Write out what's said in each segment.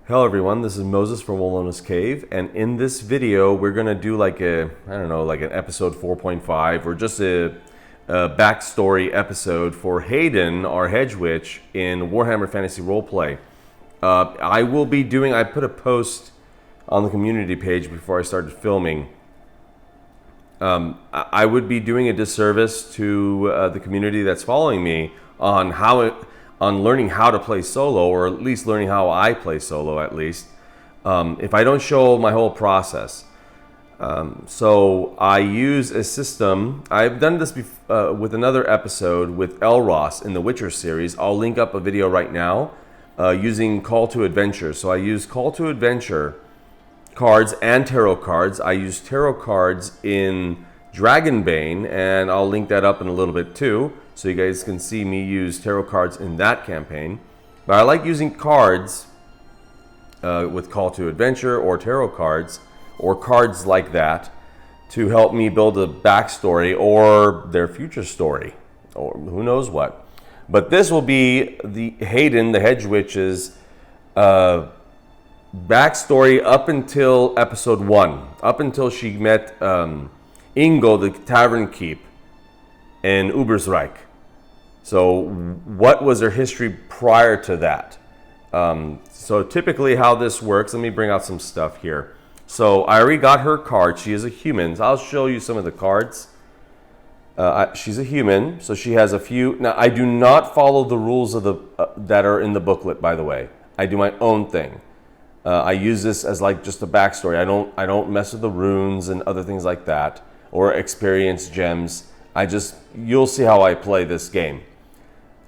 Hello everyone, this is Moses from Wilona's Cave, and in this video we're gonna do like an episode 4.5 or just a backstory episode for Heldin, our hedge witch, in Warhammer Fantasy Roleplay. I put a post on the community page before I started filming. I would be doing a disservice to the community that's following me on learning how to play solo, or at least learning how I play solo at least, if I don't show my whole process. So I use a system. I've done this with another episode with Elros in the Witcher series. I'll link up a video right now using Call to Adventure. So I use Call to Adventure cards and tarot cards. I use tarot cards in Dragonbane, and I'll link that up in a little bit too, so you guys can see me use tarot cards in that campaign. But I like using cards with Call to Adventure or tarot cards or cards like that to help me build a backstory or their future story or who knows what. But this will be the Heldin, the Hedge Witch's backstory up until episode 1, up until she met Ingo, the tavern keep in Ubersreich. So what was her history prior to that? So typically how this works, let me bring out some stuff here. So I already got her card. She is a human. So I'll show you some of the cards. She's a human, so she has a few. Now I do not follow the rules of the that are in the booklet, by the way. I do my own thing. I use this as like just a backstory. I don't mess with the runes and other things like that, or experience gems. You'll see how I play this game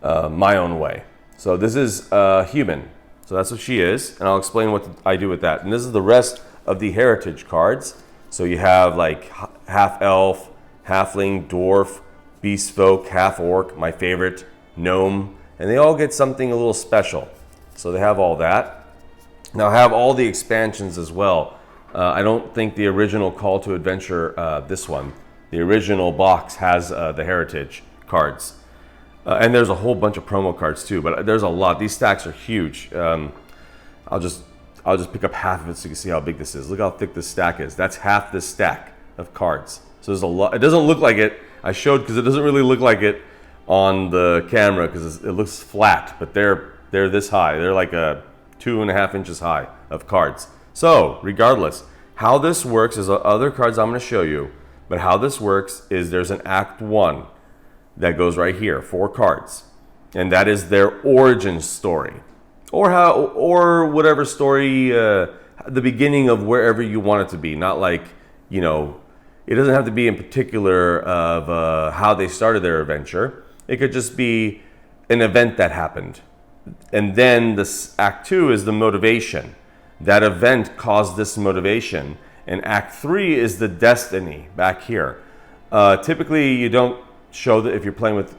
my own way. So this is human. So that's what she is, and I'll explain what I do with that. And this is the rest of the heritage cards. So you have like half elf, halfling, dwarf, beast folk, half orc, my favorite, gnome, and they all get something a little special. So they have all that. Now I have all the expansions as well. I don't think the original Call to Adventure, this one, the original box has the heritage cards. And there's a whole bunch of promo cards too, but there's a lot. These stacks are huge. I'll just pick up half of it so you can see how big this is. Look how thick this stack is. That's half this stack of cards. So there's a lot. It doesn't look like it. I showed because it doesn't really look like it on the camera because it looks flat, but they're this high. They're like 2.5 inches high of cards. So regardless, how this works is other cards I'm going to show you, but how this works is there's an Act 1 that goes right here, 4 cards, and that is their origin story, or whatever story, the beginning of wherever you want it to be. Not like, it doesn't have to be in particular of how they started their adventure. It could just be an event that happened. And then this Act 2 is the motivation. That event caused this motivation. And Act 3 is the destiny back here. Typically, you don't show that if you're playing with,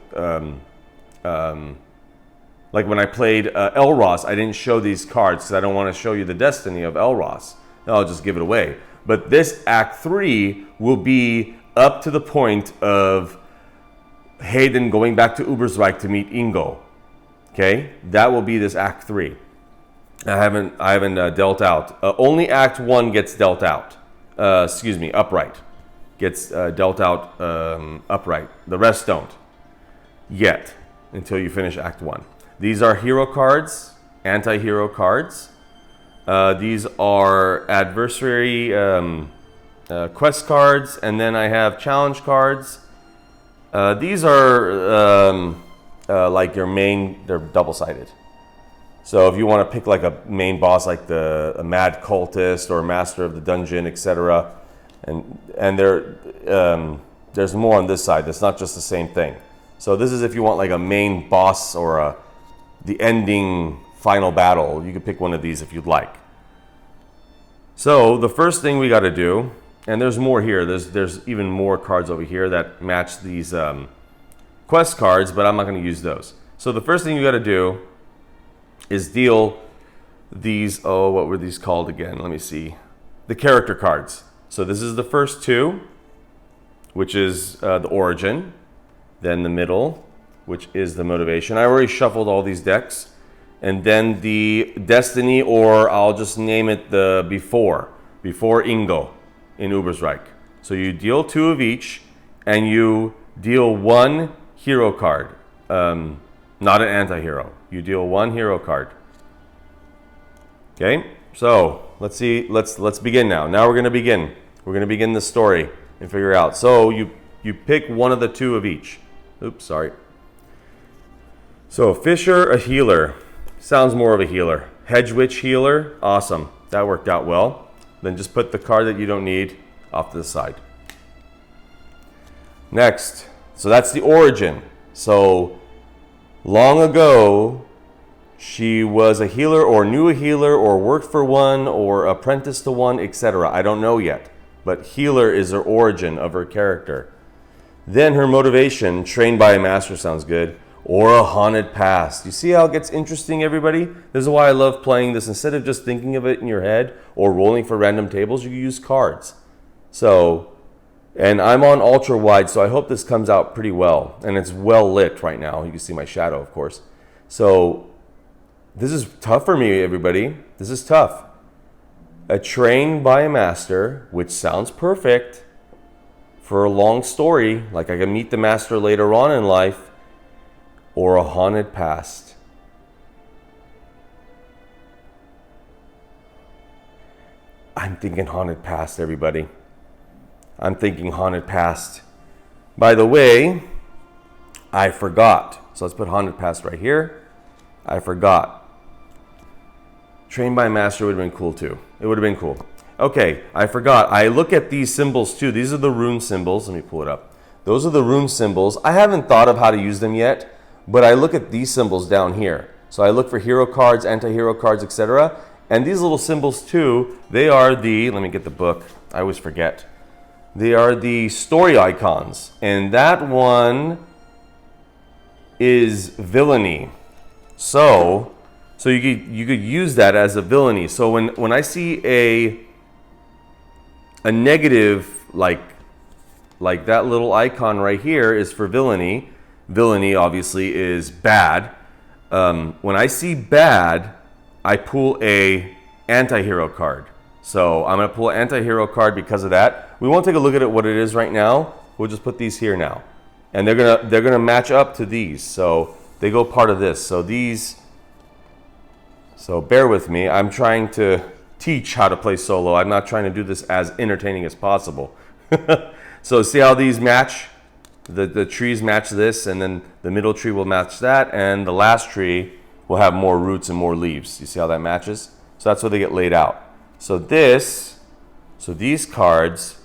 like when I played Elros, I didn't show these cards because I don't want to show you the destiny of Elros. I'll just give it away. But this Act 3 will be up to the point of Heldin going back to Ubersreich to meet Ingo. Okay, that will be this Act 3. I haven't dealt out. Only Act 1 gets dealt out. Upright. Gets dealt out upright. The rest don't. Yet, until you finish Act 1. These are hero cards, anti-hero cards. These are adversary quest cards, and then I have challenge cards. These are like your main, they're double-sided. So if you want to pick like a main boss, like a mad cultist or master of the dungeon, etc., and there's more on this side. That's not just the same thing. So this is if you want like a main boss or the ending final battle. You can pick one of these if you'd like. So the first thing we got to do, and there's more here. There's even more cards over here that match these quest cards, but I'm not going to use those. So the first thing you got to do is deal these, what were these called again? Let me see. The character cards. So this is the first 2, which is the origin. Then the middle, which is the motivation. I already shuffled all these decks, and then the destiny, or I'll just name it the before Ingo in Ubersreich. So you deal 2 of each, and you deal 1 hero card, not an anti-hero. You deal 1 hero card. Okay, so let's see. Let's begin now. Now we're gonna begin. We're gonna begin the story and figure out. So you pick one of the 2 of each. Oops, sorry. So Fisher, a healer. Sounds more of a healer. Hedge Witch healer. Awesome. That worked out well. Then just put the card that you don't need off to the side. Next. So that's the origin. So long ago, she was a healer or knew a healer or worked for one or apprenticed to one, etc. I don't know yet. But healer is her origin of her character. Then her motivation, trained by a master, sounds good. Or a haunted past. You see how it gets interesting, everybody? This is why I love playing this. Instead of just thinking of it in your head or rolling for random tables, you can use cards. So, and I'm on ultra wide, so I hope this comes out pretty well. And it's well lit right now. You can see my shadow, of course. So, this is tough for me, everybody. This is tough. A trained by a master, which sounds perfect for a long story, like I can meet the master later on in life, or a haunted past. I'm thinking haunted past, everybody. I'm thinking haunted past. By the way, I forgot. So let's put haunted past right here. I forgot. Trained by a master would have been cool too. It would have been cool. Okay, I forgot. I look at these symbols too. These are the rune symbols. Let me pull it up. Those are the rune symbols. I haven't thought of how to use them yet. But I look at these symbols down here. So I look for hero cards, anti-hero cards, etc. And these little symbols too, they are the, let me get the book, I always forget. They are the story icons. And that one is villainy. So you could use that as a villainy. So when I see a negative, like that little icon right here is for villainy. Villainy obviously is bad. When I see bad, I pull a anti-hero card. So I'm going to pull an anti-hero card because of that. We won't take a look at it what it is right now. We'll just put these here now, and they're gonna match up to these. So they go part of this. So these. So bear with me. I'm trying to teach how to play solo. I'm not trying to do this as entertaining as possible. So see how these match? The trees match this, and then the middle tree will match that, and the last tree will have more roots and more leaves. You see how that matches? So that's how they get laid out. So these cards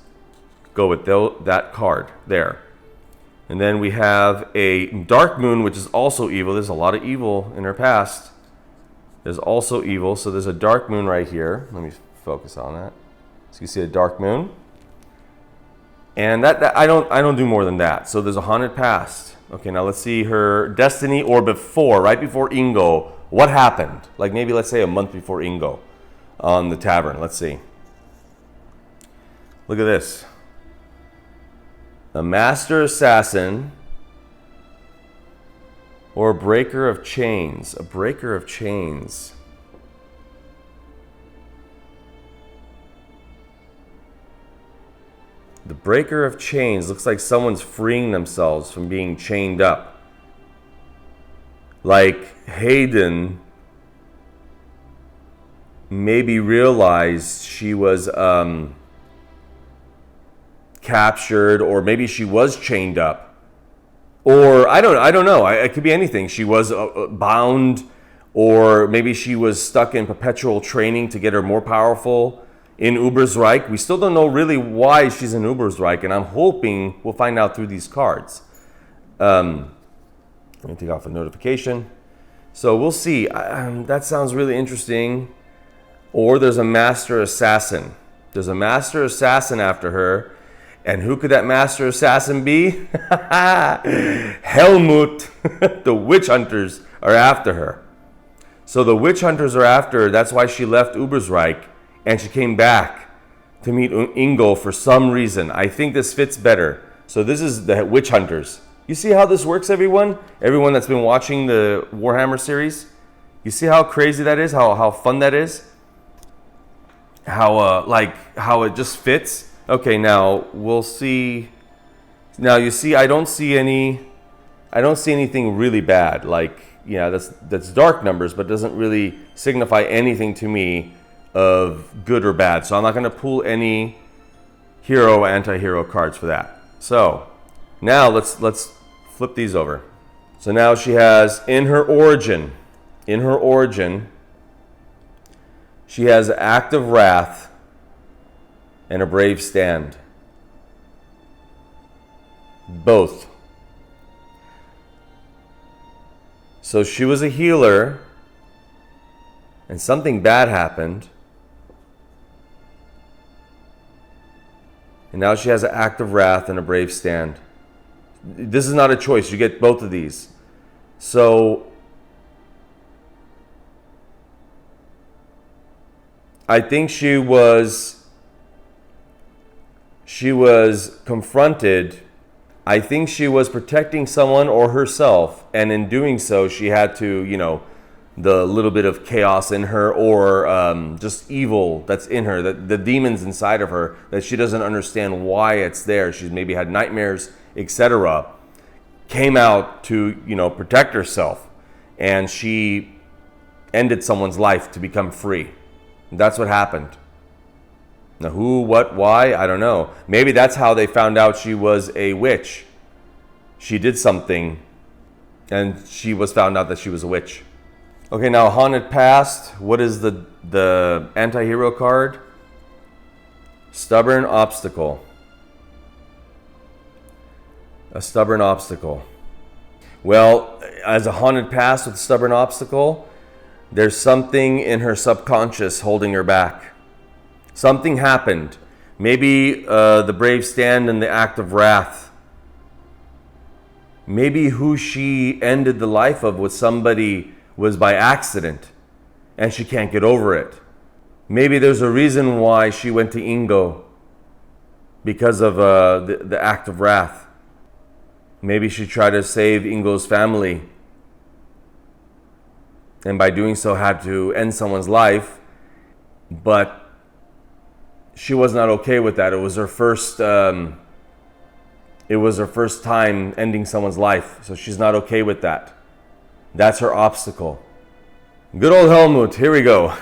go with that card there. And then we have a dark moon, which is also evil. There's a lot of evil in her past. There's also evil. So there's a dark moon right here. Let me focus on that. So you see a dark moon. And that I don't do more than that. So there's a haunted past. Okay, now let's see her destiny or before, right before Ingo. What happened? Like maybe let's say a month before Ingo on the tavern. Let's see. Look at this. A master assassin or a breaker of chains. A breaker of chains. The breaker of chains looks like someone's freeing themselves from being chained up. Like Heldin maybe realized she was captured, or maybe she was chained up, or I don't know. It could be anything. She was bound, or maybe she was stuck in perpetual training to get her more powerful. In Ubersreich, we still don't know really why she's in Ubersreich, and I'm hoping we'll find out through these cards. Let me take off a notification. So we'll see. That sounds really interesting. Or there's a master assassin. There's a master assassin after her. And who could that master assassin be? Helmut. The witch hunters are after her. So the witch hunters are after her. That's why she left Ubersreich. And she came back to meet Ingo for some reason. I think this fits better. So this is the witch hunters. You see how this works, everyone? Everyone that's been watching the Warhammer series? You see how crazy that is? How fun that is? How it just fits? Okay, now we'll see. Now you see, I don't see anything really bad. Like, yeah, that's dark numbers, but doesn't really signify anything to me of good or bad. So I'm not going to pull any hero, anti-hero cards for that. So now let's flip these over. So now she has in her origin, she has act of wrath and a brave stand. Both. So she was a healer and something bad happened. And now she has an act of wrath and a brave stand. This is not a choice. You get both of these. So I think she was confronted. I think she was protecting someone or herself, and in doing so, she had to, the little bit of chaos in her, or just evil that's in her, the demons inside of her, that she doesn't understand why it's there. She's maybe had nightmares, etc., came out to, protect herself, and she ended someone's life to become free. That's what happened. Now, who, what, why, I don't know. Maybe that's how they found out she was a witch. She did something, and she was found out that she was a witch. Okay, now Haunted Past. What is the anti-hero card? Stubborn obstacle. A stubborn obstacle. Well, as a haunted past with stubborn obstacle, there's something in her subconscious holding her back. Something happened. Maybe the brave stand and the act of wrath. Maybe who she ended the life of was somebody was by accident, and she can't get over it. Maybe there's a reason why she went to Ingo, because of the act of wrath. Maybe she tried to save Ingo's family, and by doing so had to end someone's life, but she was not okay with that. It was her first time ending someone's life, so she's not okay with that. That's her obstacle. Good old Helmut, here we go.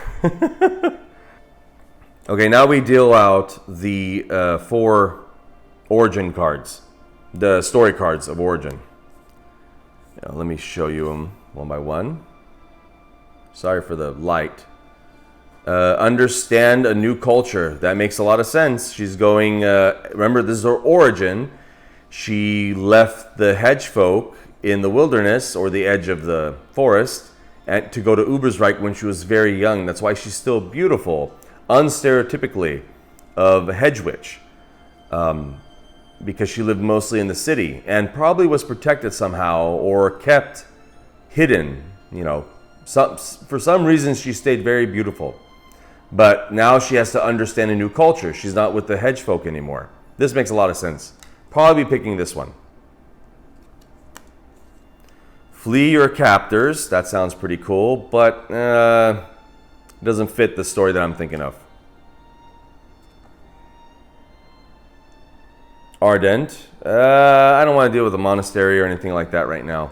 Okay, now we deal out the 4 origin cards, the story cards of origin. Now, let me show you them one by one. Sorry for the light. Understand a new culture. That makes a lot of sense. She's going, remember, this is her origin. She left the hedge folk in the wilderness or the edge of the forest and to go to Ubersreich when she was very young. That's why she's still beautiful, unstereotypically of a hedge witch, because she lived mostly in the city and probably was protected somehow or kept hidden. For some reason she stayed very beautiful. But now she has to understand a new culture. She's not with the hedge folk anymore. This makes a lot of sense. Probably picking this one. Flee your captors. That sounds pretty cool, but it doesn't fit the story that I'm thinking of. Ardent. I don't want to deal with a monastery or anything like that right now.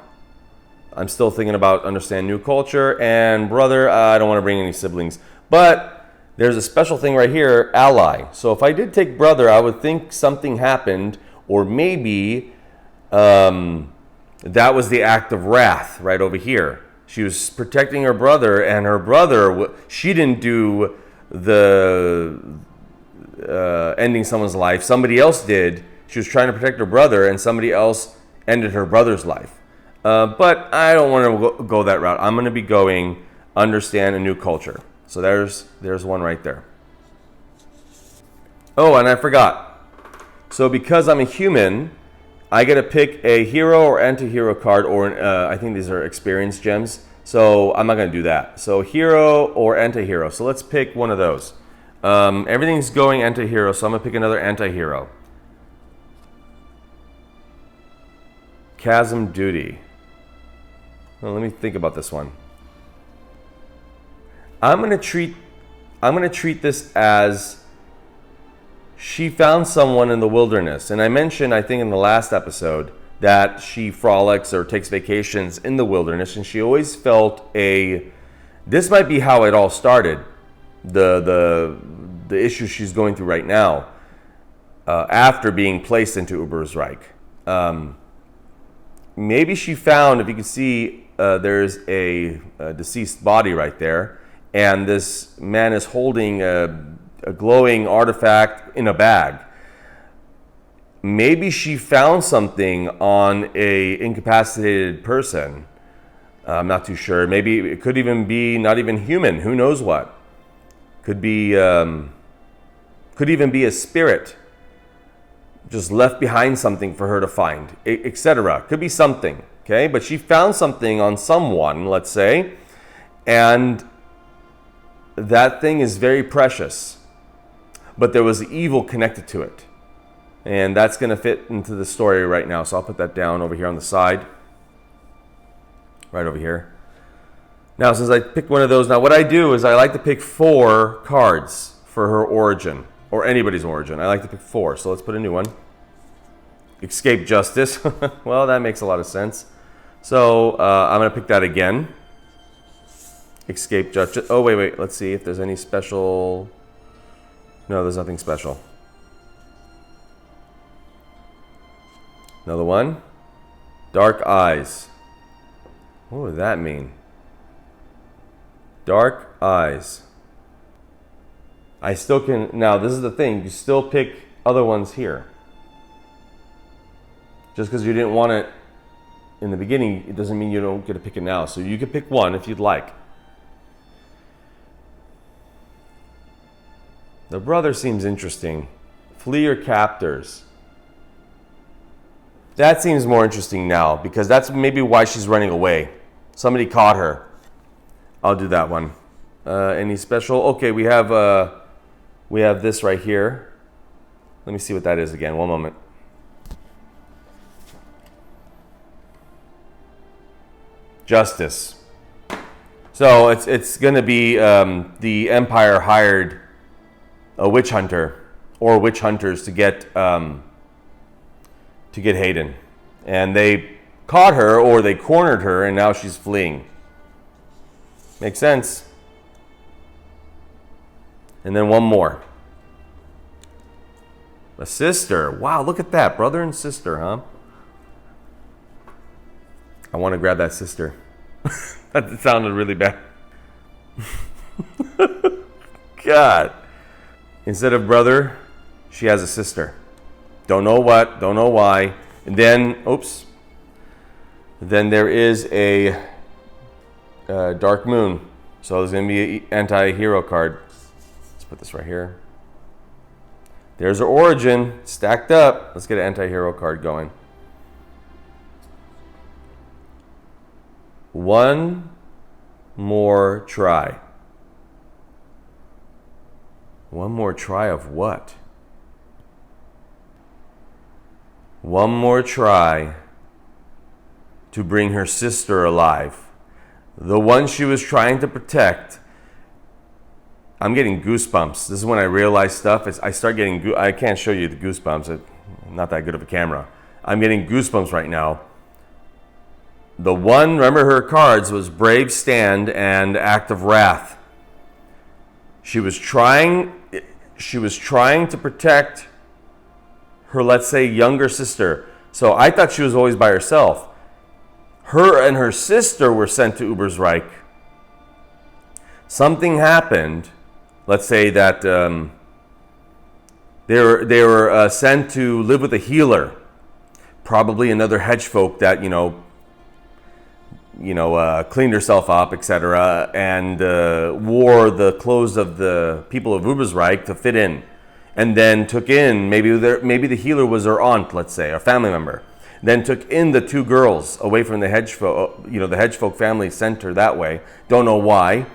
I'm still thinking about understand new culture. And brother, I don't want to bring any siblings. But there's a special thing right here, ally. So if I did take brother, I would think something happened, or maybe that was the act of wrath right over here. She was protecting her brother, and her brother, she didn't do the ending someone's life. Somebody else did. She was trying to protect her brother, and somebody else ended her brother's life. But I don't want to go that route. I'm going to be going understand a new culture. So there's one right there. Oh, and I forgot. So because I'm a human, I get to pick a hero or anti-hero card, or I think these are experience gems. So I'm not going to do that. So hero or anti-hero. So let's pick one of those. Everything's going anti-hero, so I'm going to pick another anti-hero. Chasm Duty. Well, let me think about this one. I'm gonna treat this as she found someone in the wilderness. And I mentioned, I think in the last episode, that she frolics or takes vacations in the wilderness, and she always felt this might be how it all started, the issue she's going through right now, after being placed into Ubersreich. Maybe she found, if you can see, there's a deceased body right there, and this man is holding a glowing artifact in a bag. Maybe she found something on a incapacitated person. I'm not too sure. Maybe it could even be not even human. Who knows what? Could even be a spirit just left behind something for her to find, etc. Could be something, okay? But she found something on someone, let's say, and that thing is very precious. But there was evil connected to it. And that's going to fit into the story right now. So I'll put that down over here on the side. Right over here. Now, since I picked one of those, now what I do is I like to pick 4 cards for her origin, or anybody's origin. I like to pick 4. So let's put a new one. Escape Justice. Well, that makes a lot of sense. So I'm going to pick that again. Escape Justice. Oh, wait. Let's see if there's any special... No, there's nothing special. Another one. Dark Eyes. What would that mean? Dark Eyes. I still can... Now, this is the thing. You still pick other ones here. Just because you didn't want it in the beginning, it doesn't mean you don't get to pick it now. So you can pick one if you'd like. The brother seems interesting. Flee your captors. That seems more interesting now, because that's maybe why she's running away. Somebody caught her. I'll do that one. Any special? Okay, we have this right here. Let me see what that is again. One moment. Justice. So it's going to be the Empire hired a witch hunter or witch hunters to get Heldin, and they caught her, or they cornered her, and now she's fleeing. Makes sense. And then one more. A sister. Wow, look at that. Brother and sister, huh? I want to grab that sister. That sounded really bad. God. Instead of brother, she has a sister. Don't know what, don't know why. And then, oops. Then there is a Dark Moon. So there's going to be an anti-hero card. Let's put this right here. There's her origin, stacked up. Let's get an anti-hero card going. One more try. One more try of what? One more try to bring her sister alive. The one she was trying to protect. I'm getting goosebumps. This is when I realize stuff. I start getting, I can't show you the goosebumps. I'm not that good of a camera. I'm getting goosebumps right now. The one, remember her cards, was Brave Stand and Act of Wrath. She was trying to protect her, let's say, younger sister. So I thought she was always by herself. Her and her sister were sent to Ubersreich. Something happened. Let's say that they were sent to live with a healer, probably another hedge folk that cleaned herself up, etc., and wore the clothes of the people of Ubersreich to fit in, and then took in maybe the healer was her aunt, let's say, a family member. Then took in the 2 girls away from the hedge folk. The hedge folk family sent her that way. Don't know why.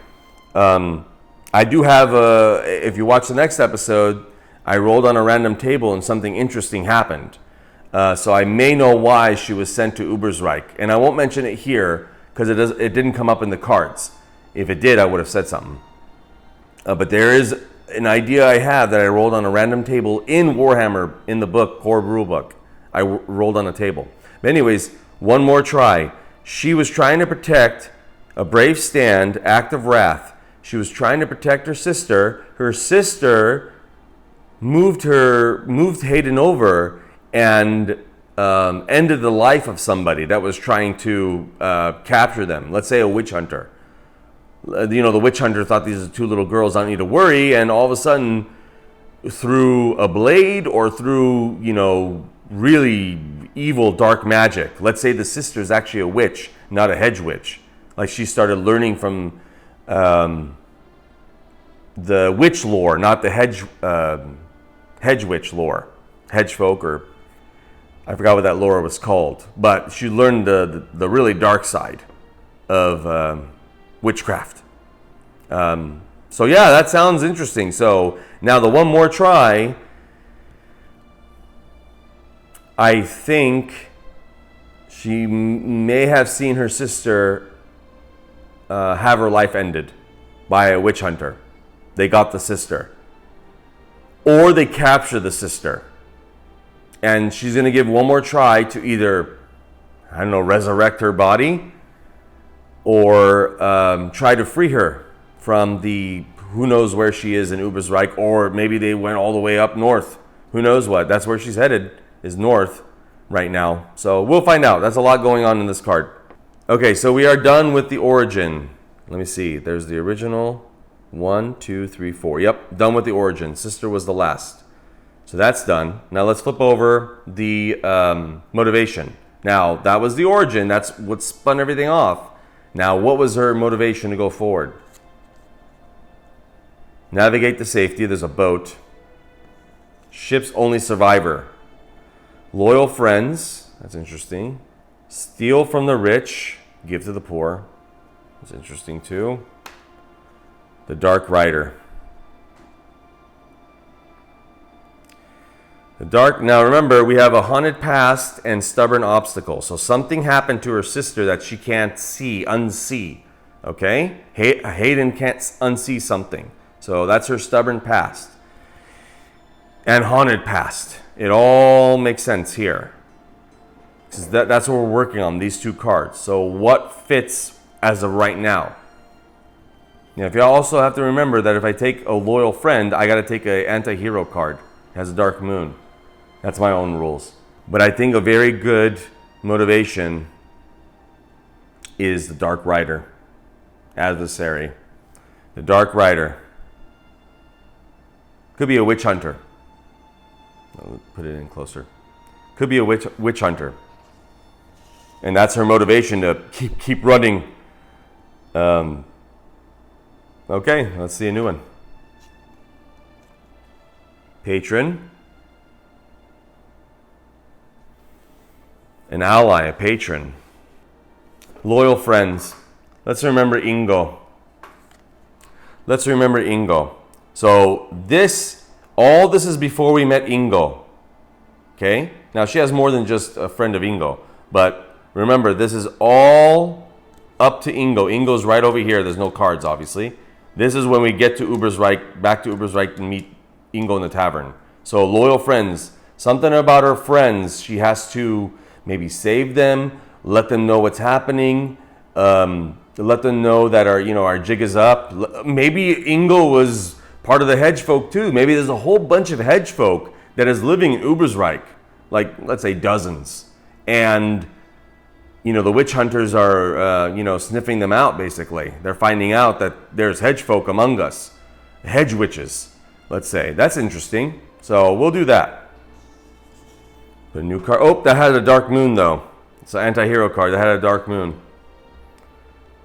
I do have if you watch the next episode, I rolled on a random table and something interesting happened. So I may know why she was sent to Ubersreich, and I won't mention it here because it didn't come up in the cards. If it did, I would have said something. But there is an idea I have that I rolled on a random table in Warhammer in the book, core rule book. I rolled on a table. But anyways, one more try. She was trying to protect a brave stand, act of wrath. She was trying to protect her sister. Her sister moved Heldin over and ended the life of somebody that was trying to capture them. Let's say a witch hunter. The witch hunter thought these are two little girls, I don't need to worry, and all of a sudden, through a blade or through, really evil dark magic, let's say the sister is actually a witch, not a hedge witch. Like she started learning from the witch lore, not the hedge witch lore, hedge folk, or I forgot what that lore was called, but she learned the really dark side of witchcraft. So yeah, that sounds interesting. So now the one more try, I think she may have seen her sister have her life ended by a witch hunter. They got the sister. Or they capture the sister. And she's going to give one more try to either, resurrect her body or try to free her from the, who knows where she is in Ubersreich, or maybe they went all the way up north. Who knows what? That's where she's headed, is north right now. So we'll find out. That's a lot going on in this card. Okay, so we are done with the origin. Let me see. There's the original. 1, 2, 3, 4. Yep, done with the origin. Sister was the last. So that's done. Now let's flip over the motivation. Now, that was the origin. That's what spun everything off. Now, what was her motivation to go forward? Navigate to safety. There's a boat. Ship's only survivor. Loyal friends. That's interesting. Steal from the rich. Give to the poor. That's interesting too. The Dark Rider. Now remember, we have a haunted past and stubborn obstacle. So something happened to her sister that she can't unsee. Okay? Heldin can't unsee something. So that's her stubborn past. And haunted past. It all makes sense here. That's what we're working on, these two cards. So what fits as of right now? If you also have to remember that if I take a loyal friend, I got to take an anti-hero card. It has a dark moon. That's my own rules. But I think a very good motivation is the Dark Rider. Adversary. The Dark Rider. Could be a witch hunter. I'll put it in closer. Could be a witch hunter. And that's her motivation to keep running. Okay, let's see a new one. Patron. An ally, a patron. Loyal friends. Let's remember Ingo. So all this is before we met Ingo. Okay? Now she has more than just a friend of Ingo. But remember, this is all up to Ingo. Ingo's right over here. There's no cards, obviously. This is when we get to Ubersreich, back to Ubersreich and meet Ingo in the tavern. So loyal friends. Something about her friends. She has to maybe save them, let them know what's happening, let them know that our jig is up. Maybe Ingo was part of the hedge folk too. Maybe there's a whole bunch of hedge folk that is living in Ubersreich, like let's say dozens. And the witch hunters are sniffing them out basically. They're finding out that there's hedge folk among us. Hedge witches, let's say. That's interesting. So we'll do that. Put a new card. Oh, that had a dark moon though. It's an anti-hero card that had a dark moon.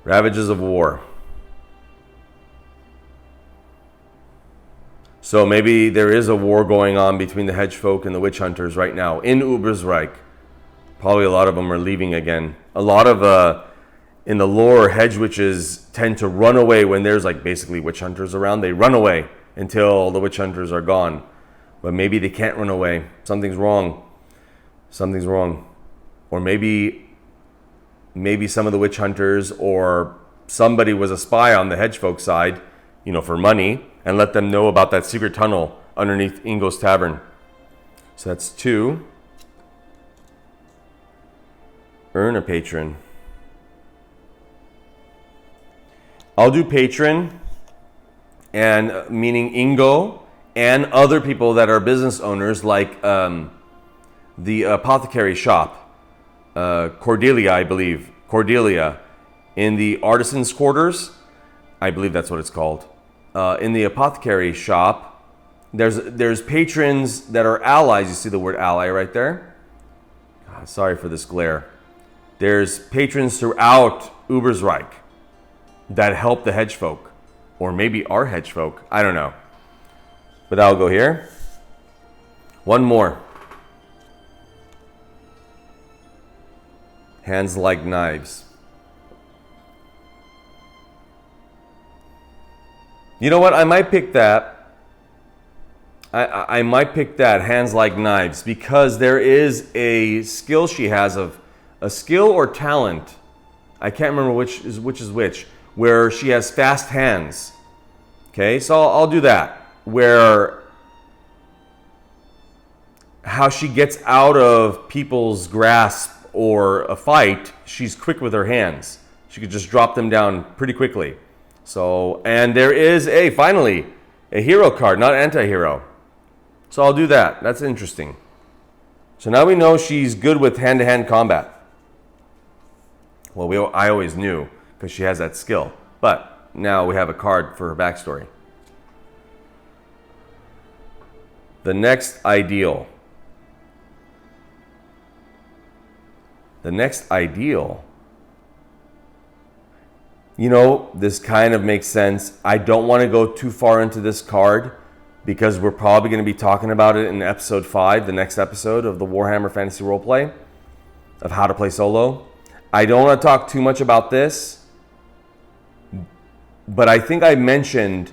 Ravages of War. So maybe there is a war going on between the hedge folk and the witch hunters right now in Ubersreich. Probably a lot of them are leaving again. A lot of, in the lore, hedge witches tend to run away when there's basically witch hunters around. They run away until the witch hunters are gone. But maybe they can't run away. Something's wrong. Or maybe some of the witch hunters or somebody was a spy on the hedge folk side for money, and let them know about that secret tunnel underneath Ingo's tavern. So that's 2. Earn a patron. I'll do patron, and meaning Ingo and other people that are business owners, like the apothecary shop, Cordelia, I believe. Cordelia, in the artisans' quarters, I believe that's what it's called. In the apothecary shop, there's patrons that are allies. You see the word ally right there? Sorry for this glare. There's patrons throughout Ubersreich that help the hedge folk, or maybe are hedge folk. I don't know. But I'll go here. One more. Hands like knives. You know what? I might pick that. I might pick that, hands like knives, because there is a skill she has, of a skill or talent. I can't remember which is which, where she has fast hands. Okay, so I'll do that. Where how she gets out of people's grasp or a fight, she's quick with her hands. She could just drop them down pretty quickly. So, and there is finally a hero card, not anti-hero. So I'll do that. That's interesting. So now we know she's good with hand-to-hand combat. Well, I always knew, because she has that skill. But now we have a card for her backstory. The next ideal. The next ideal. This kind of makes sense. I don't want to go too far into this card, because we're probably going to be talking about it in episode 5, the next episode of the Warhammer Fantasy Roleplay, of how to play solo. I don't want to talk too much about this, but I think I mentioned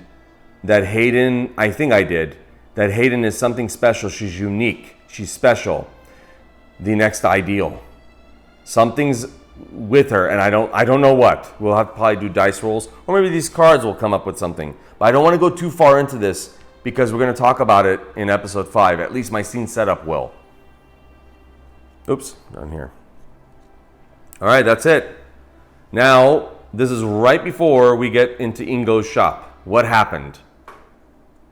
that Heldin, that Heldin is something special. She's unique. She's special. The next ideal. Something's with her, and I don't know what. We'll have to probably do dice rolls, or maybe these cards will come up with something. But I don't want to go too far into this, because we're going to talk about it in episode 5. At least my scene setup will. Oops, down here. All right, that's it. Now, this is right before we get into Ingo's shop. What happened?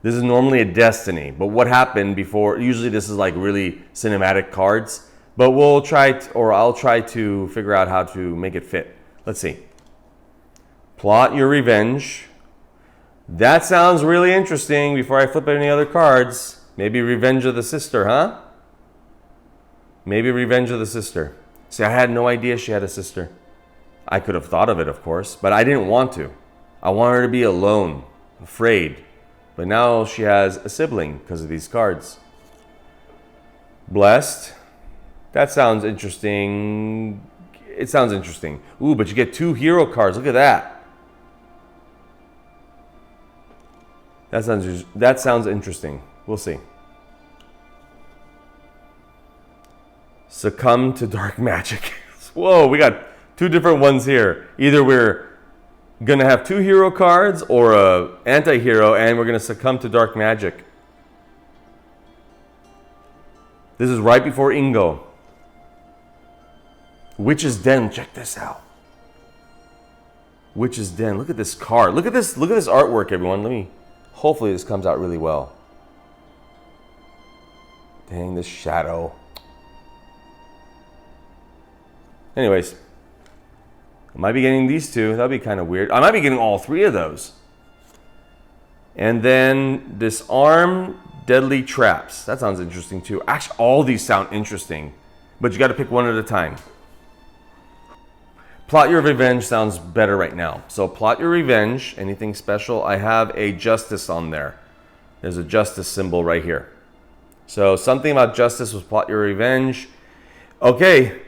This is normally a destiny, but what happened before? Usually this is like really cinematic cards, but I'll try to figure out how to make it fit. Let's see. Plot your revenge. That sounds really interesting. Before I flip any other cards, maybe Revenge of the Sister, huh? Maybe Revenge of the Sister. See, I had no idea she had a sister. I could have thought of it, of course, but I didn't want to. I wanted her to be alone, afraid. But now she has a sibling because of these cards. Blessed. That sounds interesting. It sounds interesting. Ooh, but you get 2 hero cards. Look at that. That sounds interesting. We'll see. Succumb to dark magic. Whoa, we got 2 different ones here. Either we're gonna have 2 hero cards or a anti-hero, and we're gonna succumb to dark magic. This is right before Ingo. Witch's Den. Check this out. Witch's Den. Look at this card. Look at this artwork, everyone. Hopefully this comes out really well. Dang, this shadow. Anyways, I might be getting these 2. That'd be kind of weird. I might be getting all 3 of those. And then Disarm Deadly Traps. That sounds interesting too. Actually, all these sound interesting, but you got to pick one at a time. Plot Your Revenge sounds better right now. So Plot Your Revenge. Anything special? I have a justice on there. There's a justice symbol right here. So something about justice was Plot Your Revenge. Okay.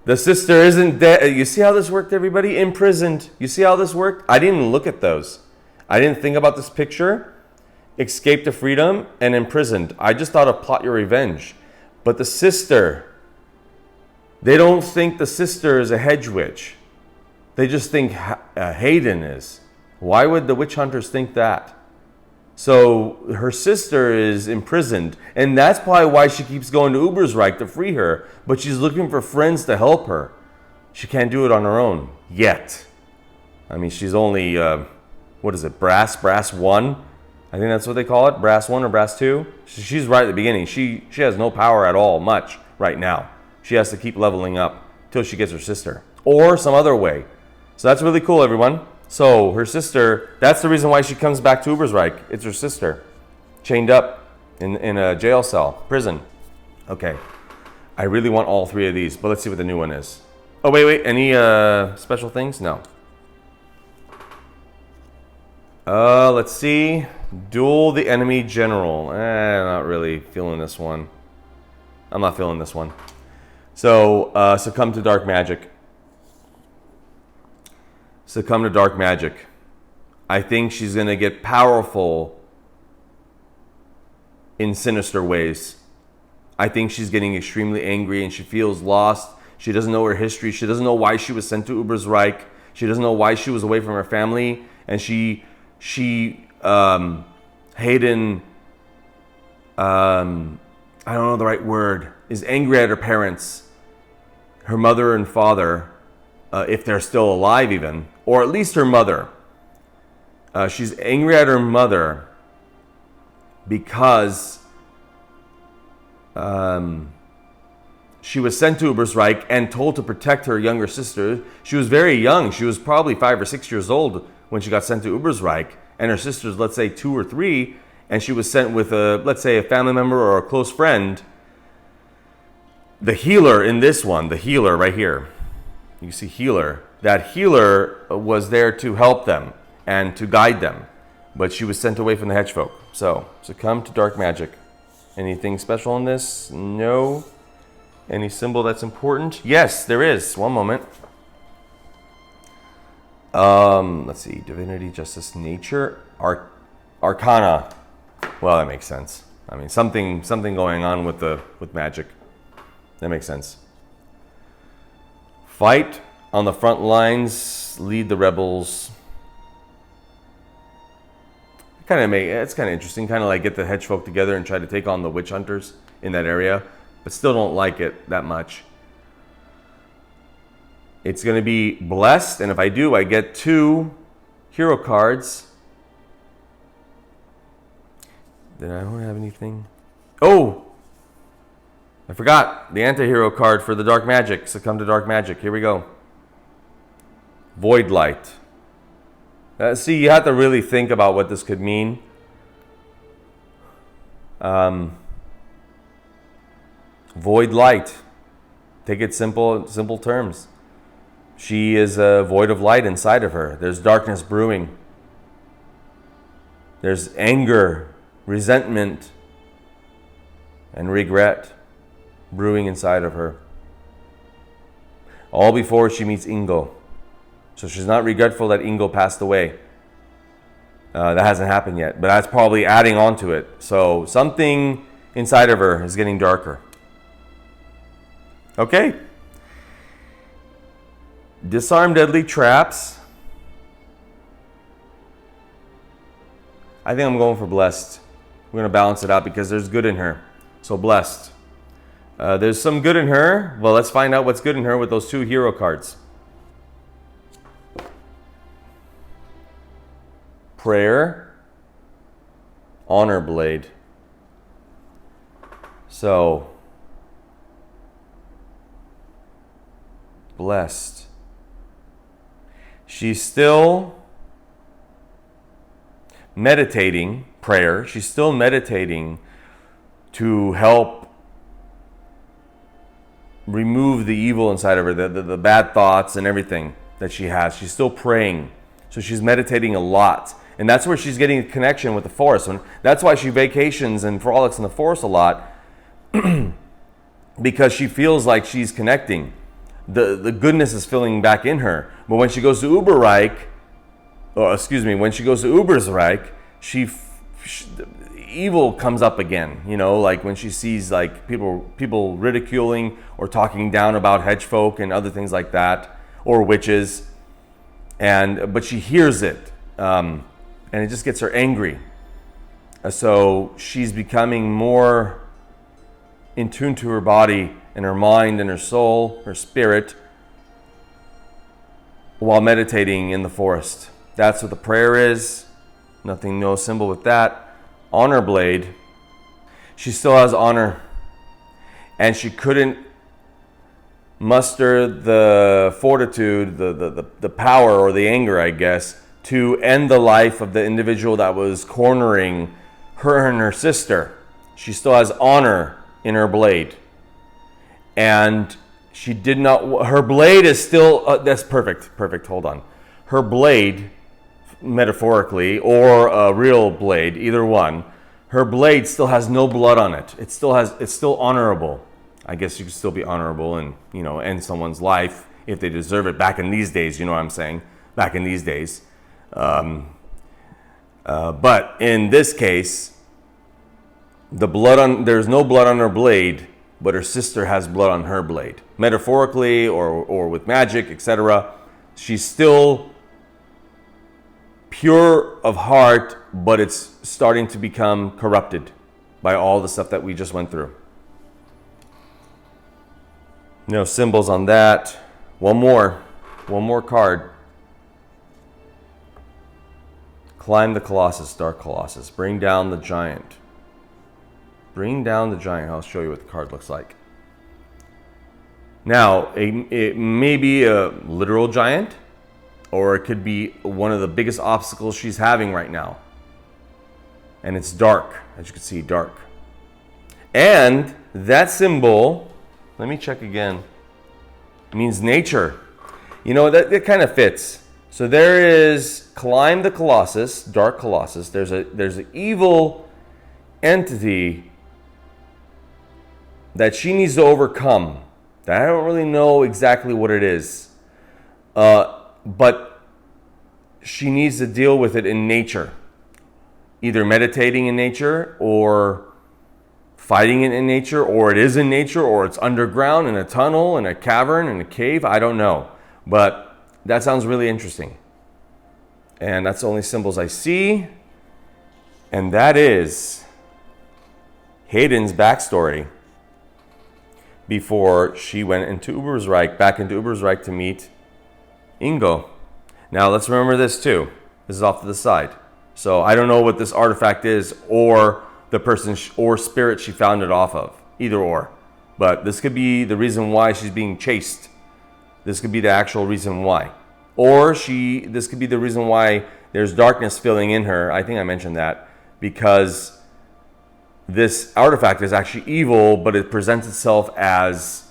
The sister isn't dead. You see how this worked, everybody? Imprisoned. You see how this worked? I didn't look at those. I didn't think about this picture. Escape to freedom and imprisoned. I just thought of Plot Your Revenge. But the sister, they don't think the sister is a hedge witch. They just think Heldin is. Why would the witch hunters think that? So her sister is imprisoned, and that's probably why she keeps going to Ubersreich to free her, but she's looking for friends to help her. She can't do it on her own, yet. I mean, she's only, what is it, Brass 1? I think that's what they call it, Brass 1 or Brass 2. She's right at the beginning. She has no power at all, much, right now. She has to keep leveling up till she gets her sister, or some other way. So that's really cool, everyone. So her sister, that's the reason why she comes back to Ubersreich. It's her sister, chained up in a jail cell, prison. Okay, I really want all 3 of these, but let's see what the new one is. Oh, wait, any special things? No. Let's see. Duel the enemy general. Not really feeling this one. I'm not feeling this one. So, succumb to dark magic. Succumb to dark magic. I think she's going to get powerful in sinister ways. I think she's getting extremely angry and she feels lost. She doesn't know her history. She doesn't know why she was sent to Ubersreich. She doesn't know why she was away from her family. And Heldin, I don't know the right word, is angry at her parents, her mother and father, if they're still alive even, or at least her mother. She's angry at her mother because she was sent to Ubersreich and told to protect her younger sister. She was very young. She was probably 5 or 6 years old when she got sent to Ubersreich, and her sister's, let's say, 2 or 3, and she was sent with let's say, a family member or a close friend. The healer in this one, the healer right here, you see healer. That healer was there to help them and to guide them, but she was sent away from the hedgefolk. So, succumb to dark magic. Anything special in this? No. Any symbol that's important? Yes, there is. One moment. Let's see. Divinity, justice, nature, arcana. Well, that makes sense. I mean, something going on with magic. That makes sense. Fight on the front lines, lead the rebels. It's kind of interesting. Kind of like get the hedgefolk together and try to take on the witch hunters in that area, but still don't like it that much. It's going to be blessed, and if I do, I get 2 hero cards. Then I don't have anything. Oh! I forgot the anti-hero card for the dark magic. Succumb to dark magic. Here we go. Void light. See, you have to really think about what this could mean. Void light. Take it simple terms. She is a void of light inside of her. There's darkness brewing. There's anger, resentment, and regret brewing inside of her. All before she meets Ingo. So she's not regretful that Ingo passed away. That hasn't happened yet, but that's probably adding on to it. So something inside of her is getting darker. Okay. Disarm deadly traps. I think I'm going for blessed. We're going to balance it out because there's good in her. So blessed. There's some good in her. Well, let's find out what's good in her with those 2 hero cards. Prayer. Honor blade. So, blessed. She's still meditating prayer. She's still meditating to help remove the evil inside of her, the bad thoughts and everything that she has. She's still praying. So she's meditating a lot. And that's where she's getting a connection with the forest. And that's why she vacations and frolics in the forest a lot. Because she feels like she's connecting. The goodness is filling back in her. But when she goes to when she goes to Ubersreich, evil comes up again. You know, like when she sees like people ridiculing or talking down about hedgefolk and other things like that, or witches. But she hears it. and it just gets her angry. So she's becoming more in tune to her body and her mind and her soul, her spirit, while meditating in the forest. That's what the prayer is. Nothing, no symbol with that. On her blade, she still has honor, and she couldn't muster the fortitude, the power, or the anger, I guess, to end the life of the individual that was cornering her and her sister. She still has honor in her blade, and she did not. Her blade is still. That's perfect. Hold on. Her blade, metaphorically, or a real blade, either one. Her blade still has no blood on it. It's still honorable. I guess you could still be honorable and, end someone's life if they deserve it. Back in these days, you know what I'm saying? Back in these days. But in this case, there's no blood on her blade, but her sister has blood on her blade. Metaphorically or with magic, etc. She's still pure of heart, but it's starting to become corrupted by all the stuff that we just went through. No symbols on that. One more card. Climb the Colossus, Dark Colossus. Bring down the giant. Bring down the giant. I'll show you what the card looks like. Now, it may be a literal giant, or it could be one of the biggest obstacles she's having right now. And it's dark, as you can see, dark. And that symbol, let me check again, means nature. That kind of fits. So there is climb the Colossus, Dark Colossus. There's an evil entity that she needs to overcome. That I don't really know exactly what it is. But she needs to deal with it in nature. Either meditating in nature, or fighting it in nature, or it is in nature, or it's underground in a tunnel, in a cavern, in a cave. I don't know. But that sounds really interesting. And that's the only symbols I see. And that is Heldin's backstory before she went into back into Ubersreich to meet Ingo. Now let's remember this too. This is off to the side. So I don't know what this artifact is, or the person or spirit she found it off of. Either or. But this could be the reason why she's being chased. This could be the actual reason why. Or this could be the reason why there's darkness filling in her. I think I mentioned that. Because this artifact is actually evil, but it presents itself as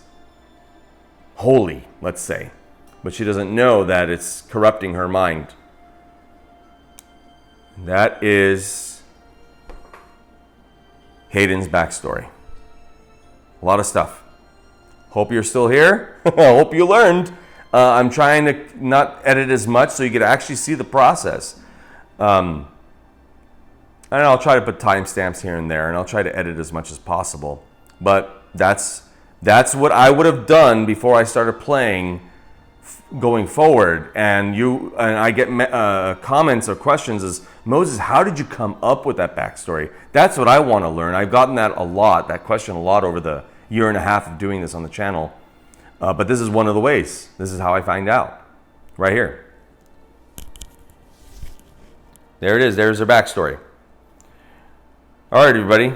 holy, let's say. But she doesn't know that it's corrupting her mind. That is Heldin's backstory. A lot of stuff. Hope you're still here. Hope you learned. I'm trying to not edit as much so you can actually see the process. And I'll try to put timestamps here and there, and I'll try to edit as much as possible. But that's what I would have done before I started playing going forward. And I get comments or questions as, Moses, how did you come up with that backstory? That's what I want to learn. I've gotten that question a lot over the year and a half of doing this on the channel. But this is one of the ways. This is how I find out. Right here. There it is. There's her backstory. All right, everybody.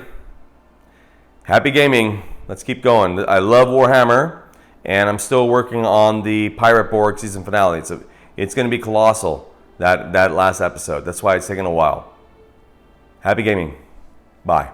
Happy gaming. Let's keep going. I love Warhammer, and I'm still working on the Pirate Borg season finale. It's going to be colossal, that last episode. That's why it's taken a while. Happy gaming. Bye.